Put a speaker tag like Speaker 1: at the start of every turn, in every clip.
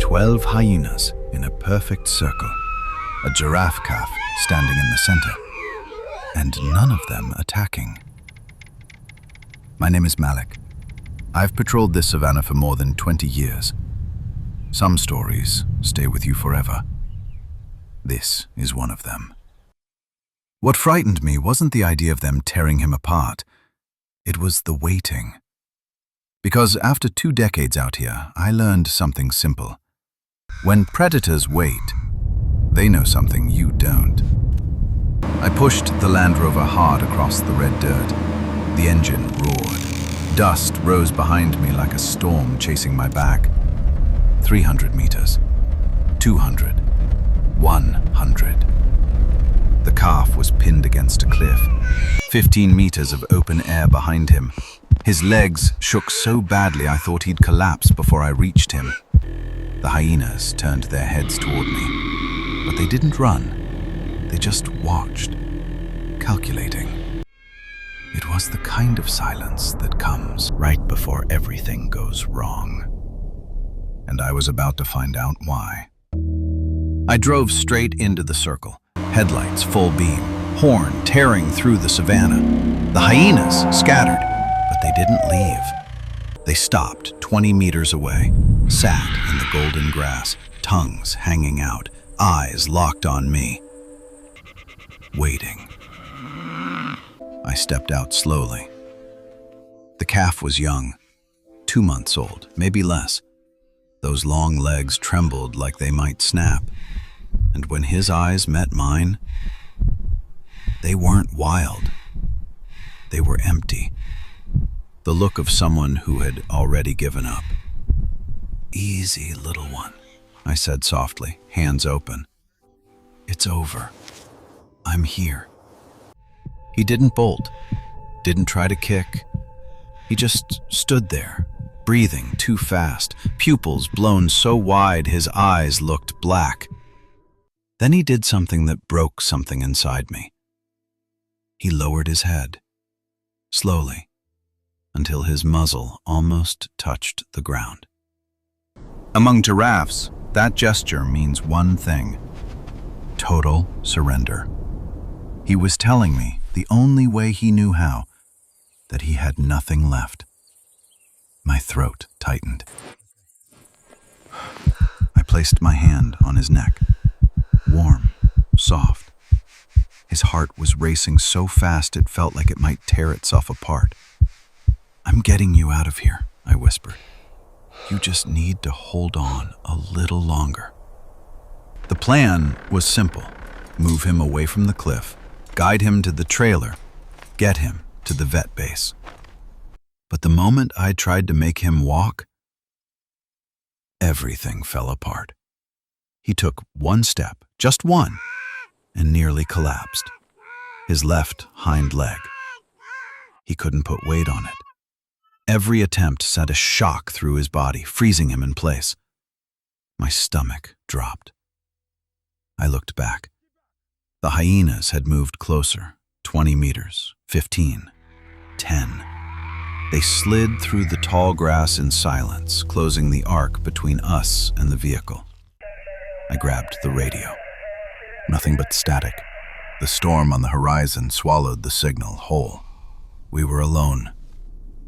Speaker 1: 12 hyenas in a perfect circle, a giraffe calf standing in the center, and none of them attacking. My name is Malik. I've patrolled this savanna for more than 20 years. Some stories stay with you forever. This is one of them. What frightened me wasn't the idea of them tearing him apart. It was the waiting. Because after 2 decades out here, I learned something simple. When predators wait, they know something you don't. I pushed the Land Rover hard across the red dirt. The engine roared. Dust rose behind me like a storm chasing my back. 300 meters. 200. 100. The calf was pinned against a cliff. 15 meters of open air behind him. His legs shook so badly I thought he'd collapse before I reached him. The hyenas turned their heads toward me, but they didn't run. They just watched, calculating. It was the kind of silence that comes right before everything goes wrong. And I was about to find out why. I drove straight into the circle, headlights full beam, horn tearing through the savanna. The hyenas scattered, but they didn't leave. They stopped 20 meters away, sat in the golden grass, tongues hanging out, eyes locked on me. Waiting. I stepped out slowly. The calf was young, 2 months old, maybe less. Those long legs trembled like they might snap. And when his eyes met mine, they weren't wild. They were empty. The look of someone who had already given up. "Easy, little one," I said softly, hands open. "It's over. I'm here." He didn't bolt, didn't try to kick. He just stood there, breathing too fast, pupils blown so wide his eyes looked black. Then he did something that broke something inside me. He lowered his head, slowly, until his muzzle almost touched the ground. Among giraffes, that gesture means one thing: total surrender. He was telling me, the only way he knew how, that he had nothing left. My throat tightened. I placed my hand on his neck. Warm, soft. His heart was racing so fast it felt like it might tear itself apart. "I'm getting you out of here," I whispered. "You just need to hold on a little longer." The plan was simple: move him away from the cliff, guide him to the trailer, get him to the vet base. But the moment I tried to make him walk, everything fell apart. He took one step, just one, and nearly collapsed. His left hind leg. He couldn't put weight on it. Every attempt sent a shock through his body, freezing him in place. My stomach dropped. I looked back. The hyenas had moved closer, 20 meters, 15, 10. They slid through the tall grass in silence, closing the arc between us and the vehicle. I grabbed the radio. Nothing but static. The storm on the horizon swallowed the signal whole. We were alone.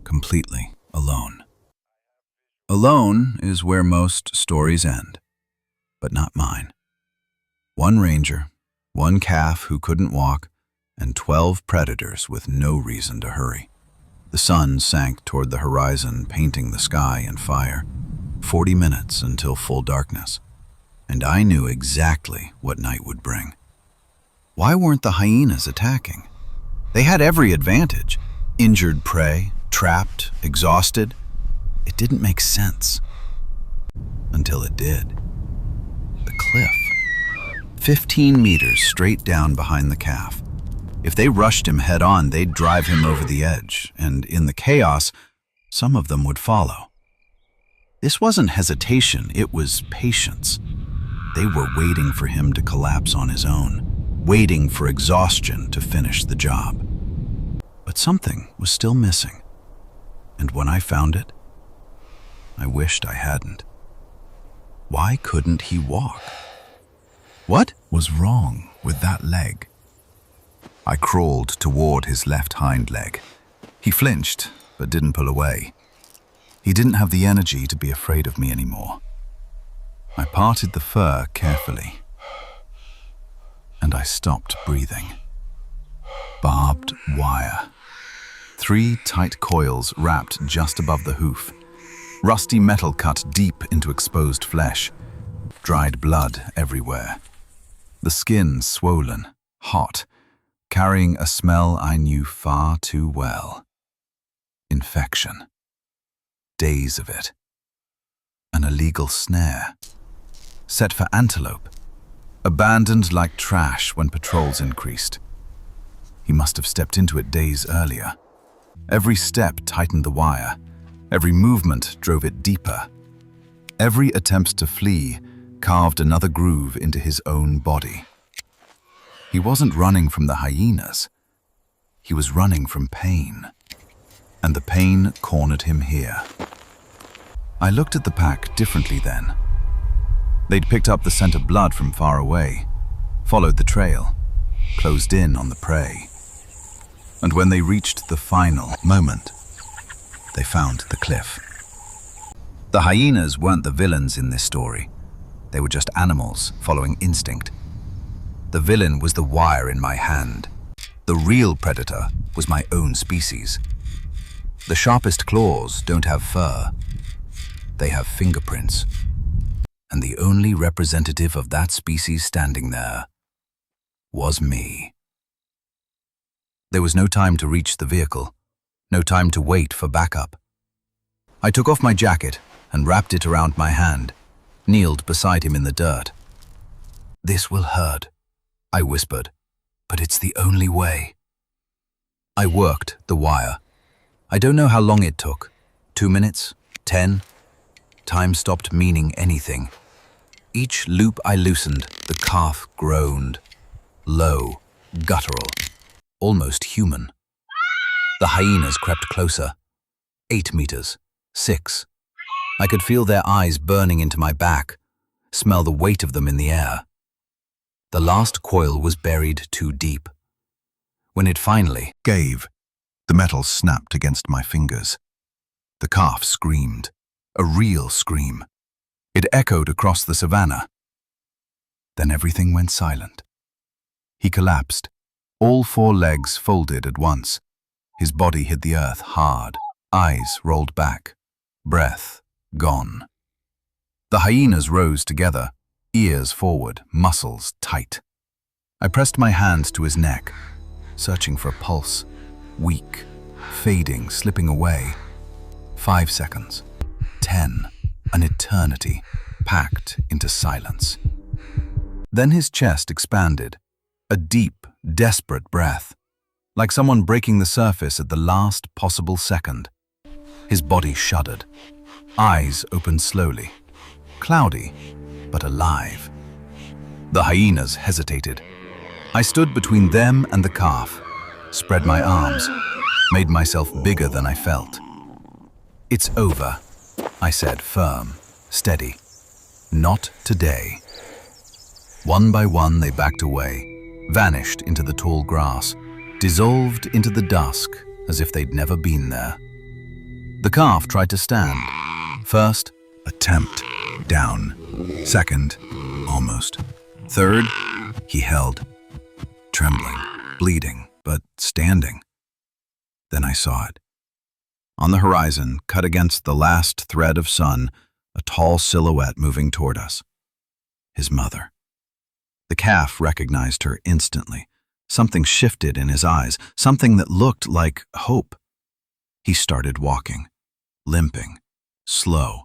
Speaker 1: Completely alone. Alone is where most stories end, but not mine. One ranger, one calf who couldn't walk, and 12 predators with no reason to hurry. The sun sank toward the horizon, painting the sky in fire. 40 minutes until full darkness. And I knew exactly what night would bring. Why weren't the hyenas attacking? They had every advantage. Injured prey, trapped, exhausted. It didn't make sense. Until it did. The cliff. 15 meters straight down behind the calf. If they rushed him head on, they'd drive him over the edge, and in the chaos, some of them would follow. This wasn't hesitation, it was patience. They were waiting for him to collapse on his own, waiting for exhaustion to finish the job. But something was still missing, and when I found it, I wished I hadn't. Why couldn't he walk? What was wrong with that leg? I crawled toward his left hind leg. He flinched, but didn't pull away. He didn't have the energy to be afraid of me anymore. I parted the fur carefully, and I stopped breathing. Barbed wire. 3 tight coils wrapped just above the hoof. Rusty metal cut deep into exposed flesh. Dried blood everywhere. The skin swollen, hot, carrying a smell I knew far too well. Infection. Days of it. An illegal snare. Set for antelope. Abandoned like trash when patrols increased. He must have stepped into it days earlier. Every step tightened the wire. Every movement drove it deeper. Every attempt to flee carved another groove into his own body. He wasn't running from the hyenas. He was running from pain. And the pain cornered him here. I looked at the pack differently then. They'd picked up the scent of blood from far away, followed the trail, closed in on the prey. And when they reached the final moment, they found the cliff. The hyenas weren't the villains in this story. They were just animals following instinct. The villain was the wire in my hand. The real predator was my own species. The sharpest claws don't have fur. They have fingerprints. And the only representative of that species standing there was me. There was no time to reach the vehicle, no time to wait for backup. I took off my jacket and wrapped it around my hand, kneeled beside him in the dirt. "This will hurt," I whispered, "but it's the only way." I worked the wire. I don't know how long it took. 2 minutes? 10? Time stopped meaning anything. Each loop I loosened, the calf groaned. Low, guttural, almost human. The hyenas crept closer. 8 meters. 6. I could feel their eyes burning into my back, smell the weight of them in the air. The last coil was buried too deep. When it finally gave, the metal snapped against my fingers. The calf screamed, a real scream. It echoed across the savanna. Then everything went silent. He collapsed, all 4 legs folded at once. His body hit the earth hard, eyes rolled back, breath gone. The hyenas rose together, ears forward, muscles tight. I pressed my hand to his neck, searching for a pulse, weak, fading, slipping away. 5 seconds, 10, an eternity, packed into silence. Then his chest expanded, a deep, desperate breath, like someone breaking the surface at the last possible second. His body shuddered, eyes opened slowly, cloudy, but alive. The hyenas hesitated. I stood between them and the calf, spread my arms, made myself bigger than I felt. "It's over," I said, firm, steady. "Not today." One by one they backed away, vanished into the tall grass, dissolved into the dusk as if they'd never been there. The calf tried to stand. First, attempt, down. Second, almost. Third, he held, trembling, bleeding, but standing. Then I saw it. On the horizon, cut against the last thread of sun, a tall silhouette moving toward us. His mother. The calf recognized her instantly. Something shifted in his eyes, something that looked like hope. He started walking, limping, slow,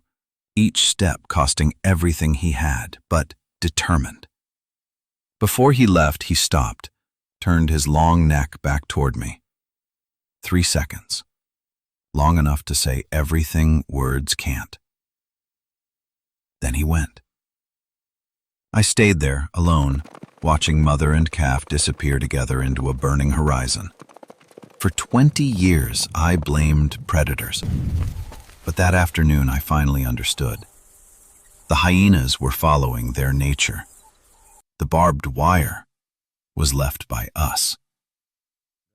Speaker 1: each step costing everything he had, but determined. Before he left, he stopped, turned his long neck back toward me. 3 seconds, long enough to say everything words can't. Then he went. I stayed there, alone, watching mother and calf disappear together into a burning horizon. For 20 years, I blamed predators. But that afternoon, I finally understood. The hyenas were following their nature. The barbed wire was left by us.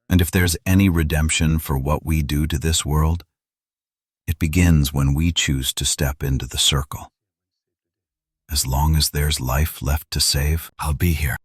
Speaker 1: And if there's any redemption for what we do to this world, it begins when we choose to step into the circle. As long as there's life left to save, I'll be here.